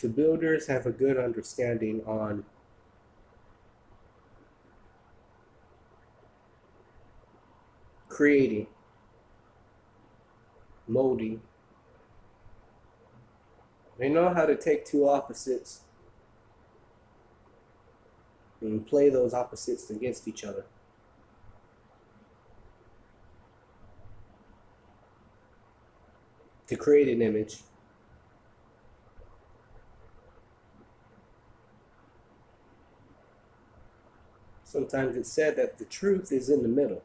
The builders have a good understanding on creating, molding. They know how to take two opposites and play those opposites against each other. To create an image. Sometimes it's said that the truth is in the middle.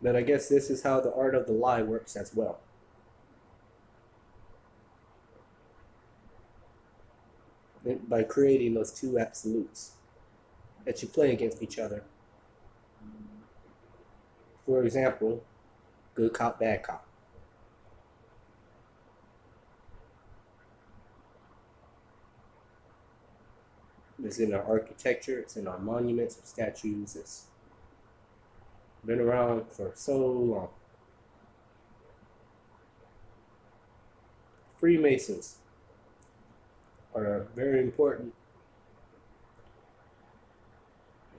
But I guess this is how the art of the lie works as well. By creating those two absolutes that you play against each other. For example, good cop, bad cop. It's in our architecture, it's in our monuments, our statues, it's been around for so long. Freemasons are very important.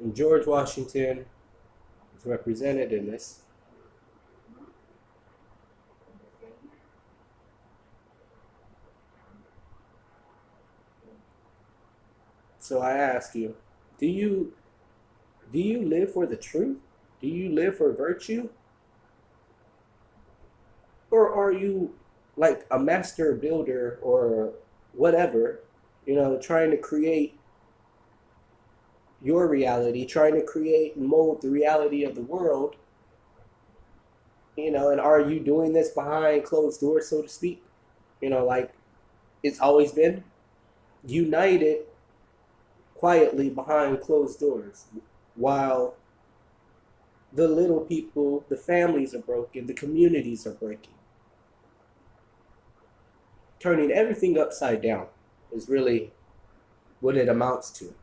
And George Washington is represented in this. So I ask you, do you live for the truth? Do you live for virtue? Or are you like a master builder or whatever, trying to create your reality, trying to create and mold the reality of the world, and are you doing this behind closed doors, so to speak? Like it's always been united quietly behind closed doors while the little people, the families are broken, the communities are breaking. Turning everything upside down is really what it amounts to.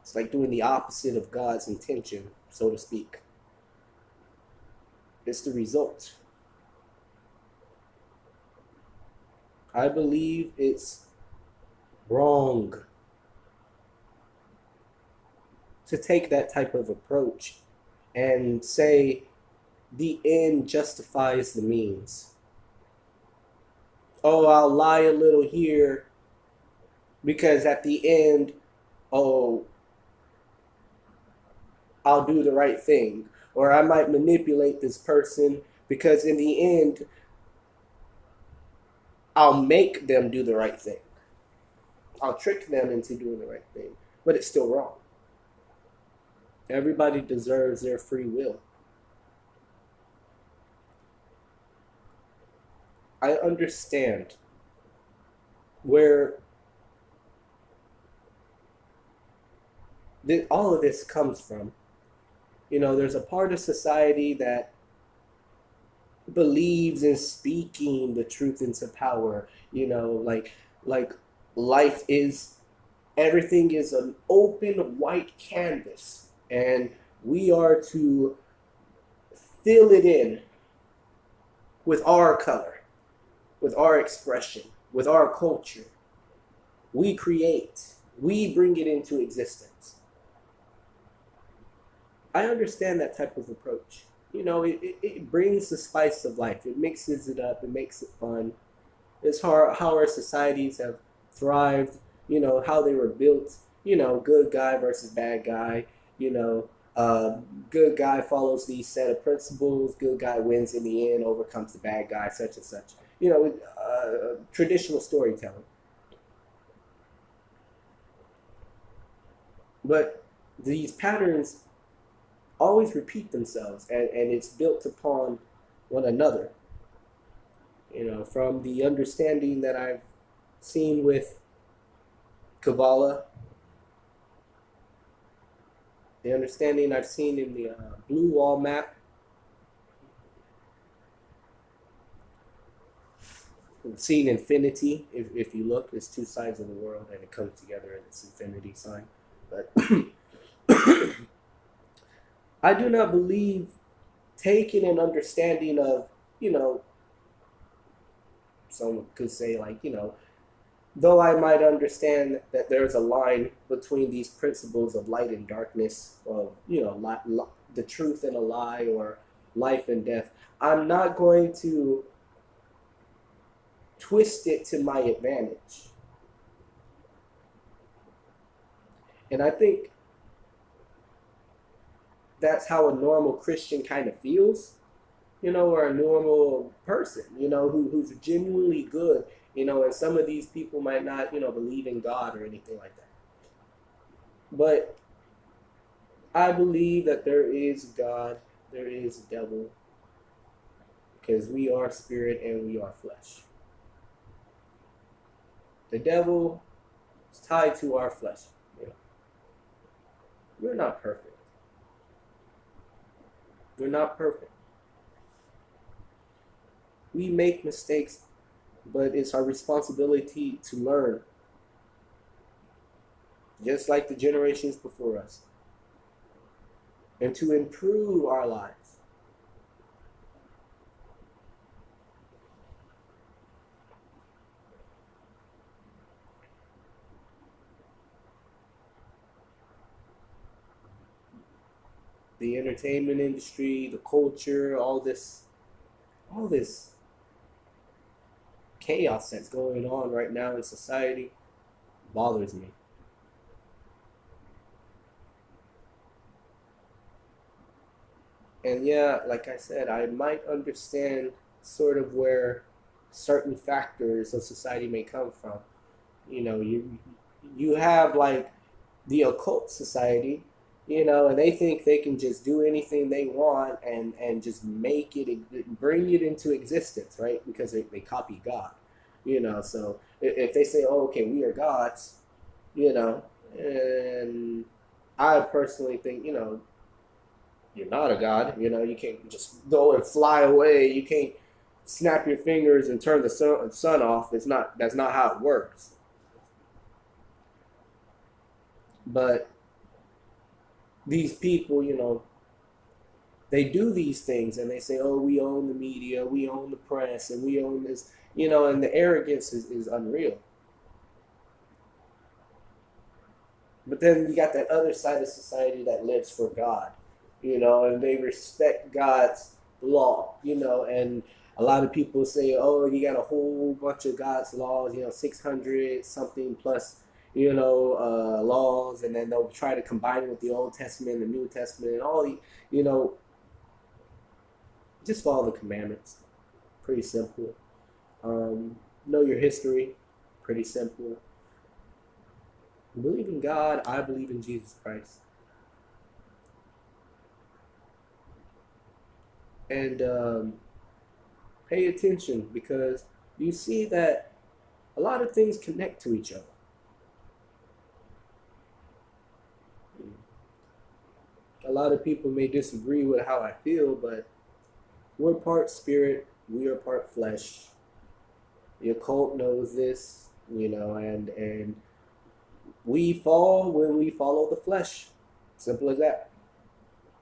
It's like doing the opposite of God's intention, so to speak. It's the result. I believe it's wrong to take that type of approach and say the end justifies the means. Oh, I'll lie a little here because at the end, oh, I'll do the right thing. Or I might manipulate this person because in the end, I'll make them do the right thing. I'll trick them into doing the right thing. But it's still wrong. Everybody deserves their free will. I understand where all of this comes from. There's a part of society that believes in speaking the truth into power. Like life is, everything is an open white canvas, and we are to fill it in with our color, with our expression, with our culture. We create, we bring it into existence. I understand that type of approach. It brings the spice of life. It mixes it up. It makes it fun. It's how our societies have thrived. How they were built. Good guy versus bad guy. Good guy follows these set of principles. Good guy wins in the end, overcomes the bad guy, such and such. Traditional storytelling. But these patterns always repeat themselves, and it's built upon one another. From the understanding that I've seen with Kabbalah, the understanding I've seen in the Blue Wall map, seen infinity. If you look, it's two sides of the world, and it comes together in this infinity sign. But I do not believe taking an understanding of, you know, someone could say, like, though I might understand that there's a line between these principles of light and darkness, of, the truth and a lie, or life and death, I'm not going to twist it to my advantage. And I think that's how a normal Christian kind of feels, or a normal person, who's genuinely good, and some of these people might not, believe in God or anything like that. But I believe that there is God, there is devil, because we are spirit and we are flesh. The devil is tied to our flesh. We're not perfect. We're not perfect. We make mistakes, but it's our responsibility to learn, just like the generations before us, and to improve our lives. The entertainment industry, the culture, all this chaos that's going on right now in society bothers me. And yeah, like I said, I might understand sort of where certain factors of society may come from. You have like the occult society, and they think they can just do anything they want and just make it, bring it into existence, right? Because they copy God, So if they say, oh, okay, we are gods, and I personally think, you're not a god. You can't just go and fly away. You can't snap your fingers and turn the sun off. That's not how it works. But these people, they do these things and they say, oh, we own the media, we own the press, and we own this, and the arrogance is unreal. But then you got that other side of society that lives for God, and they respect God's law, and a lot of people say, oh, you got a whole bunch of God's laws, 600 something plus, laws, and then they'll try to combine it with the Old Testament, the New Testament, and all, just follow the commandments. Pretty simple. Know your history. Pretty simple. Believe in God. I believe in Jesus Christ. And pay attention, because you see that a lot of things connect to each other. A lot of people may disagree with how I feel, but we're part spirit, we are part flesh. The occult knows this, and we fall when we follow the flesh. Simple as that.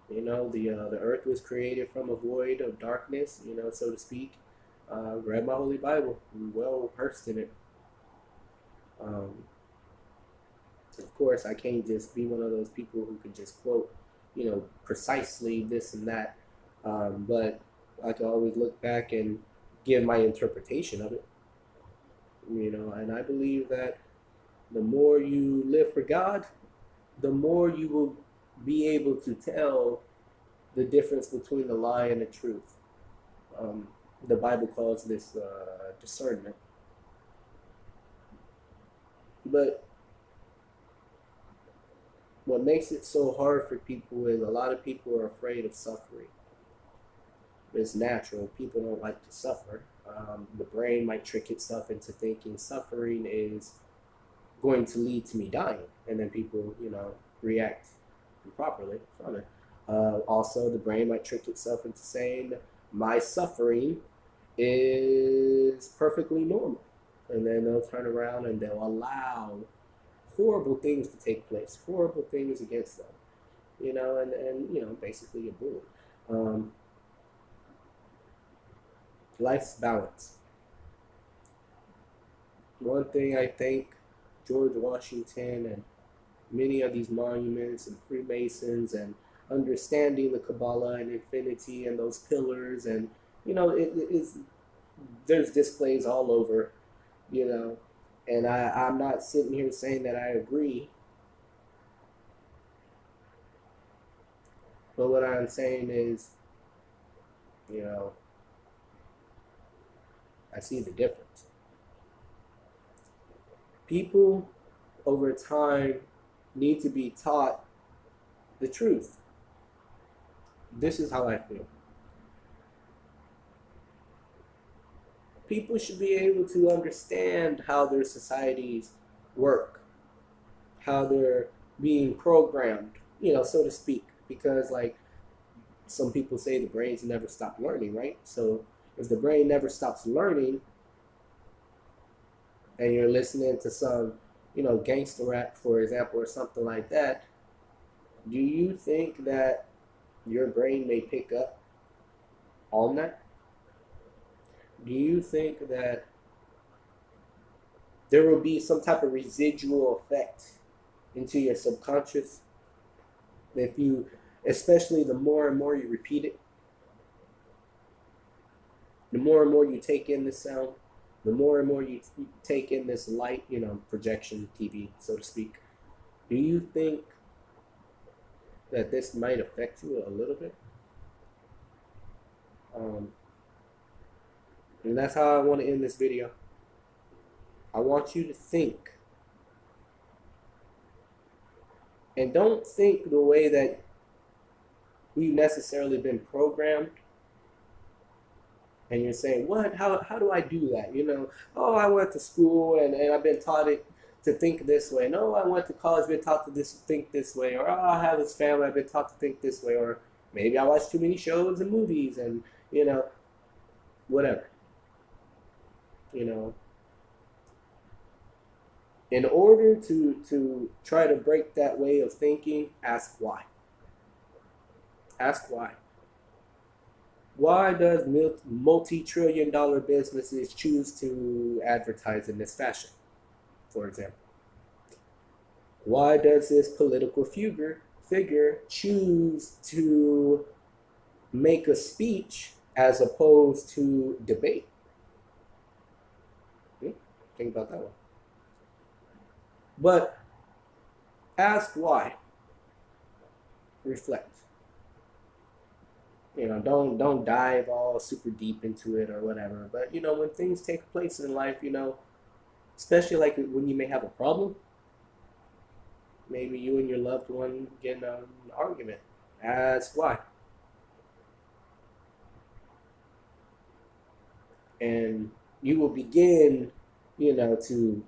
The earth was created from a void of darkness, so to speak. Read my Holy Bible. I'm well versed in it. Of course, I can't just be one of those people who can just quote, precisely this and that. But I can always look back and give my interpretation of it. And I believe that the more you live for God, the more you will be able to tell the difference between the lie and the truth. The Bible calls this discernment. But what makes it so hard for people is a lot of people are afraid of suffering. It's natural. People don't like to suffer. The brain might trick itself into thinking suffering is going to lead to me dying, and then people, react improperly from it. Also, the brain might trick itself into saying my suffering is perfectly normal, and then they'll turn around and they'll allow horrible things to take place, horrible things against them, and basically a bully. Life's balance. One thing I think George Washington and many of these monuments and Freemasons and understanding the Kabbalah and infinity and those pillars and it is there's displays all over, you know, and I'm not sitting here saying that I agree, but what I'm saying is, you know, I see the difference. People over time need to be taught the truth. This is how I feel. People should be able to understand how their societies work, how they're being programmed, so to speak. Because, like, some people say the brains never stop learning, right? So, if the brain never stops learning, and you're listening to some, gangster rap, for example, or something like that, do you think that your brain may pick up on that? Do you think that there will be some type of residual effect into your subconscious if you, especially the more and more you repeat it, the more and more you take in the sound, the more and more you take in this light, projection TV, so to speak, do you think that this might affect you a little bit? And that's how I want to end this video. I want you to think. And don't think the way that we've necessarily been programmed. And you're saying, what? How do I do that? Oh, I went to school and I've been taught it to think this way. No, I went to college, been taught to think this way. Or, oh, I have this family, I've been taught to think this way. Or maybe I watch too many shows and movies and, whatever. In order to try to break that way of thinking, ask why. Ask why. Why does multi-trillion-dollar businesses choose to advertise in this fashion, for example? Why does this political figure choose to make a speech as opposed to debate? Think about that one. But ask why. Reflect. Don't dive all super deep into it or whatever. But when things take place in life, especially like when you may have a problem, maybe you and your loved one get in an argument. Ask why. And you will begin, to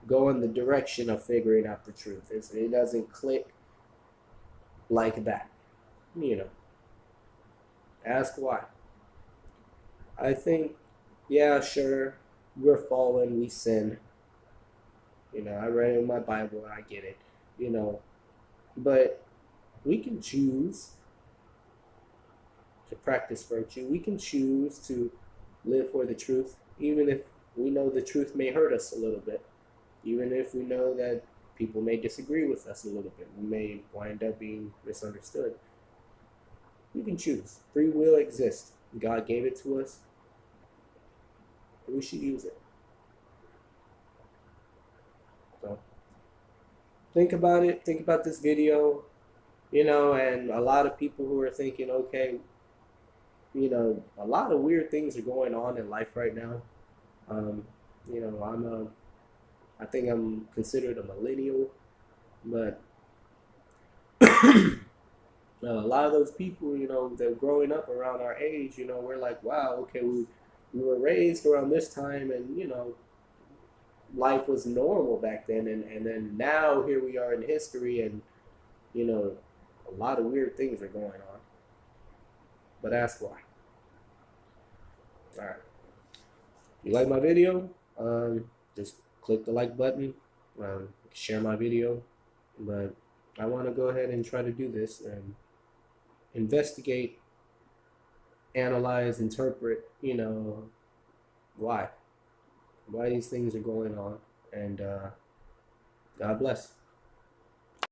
go in the direction of figuring out the truth. It doesn't click like that. Ask why. I think, yeah, sure, we're fallen, we sin. I read it in my Bible and I get it. But we can choose to practice virtue. We can choose to live for the truth, even if we know the truth may hurt us a little bit. Even if we know that people may disagree with us a little bit. We may wind up being misunderstood. We can choose. Free will exists. God gave it to us. And we should use it. So, think about it. Think about this video. And a lot of people who are thinking, okay, a lot of weird things are going on in life right now. I think I'm considered a millennial, but a lot of those people, that are growing up around our age, we're like, wow, okay, we were raised around this time, and life was normal back then, and then now here we are in history, and a lot of weird things are going on. But ask why. All right. You like my video? Just click the like button, share my video, but I want to go ahead and try to do this and investigate analyze, interpret, why these things are going on. And God bless.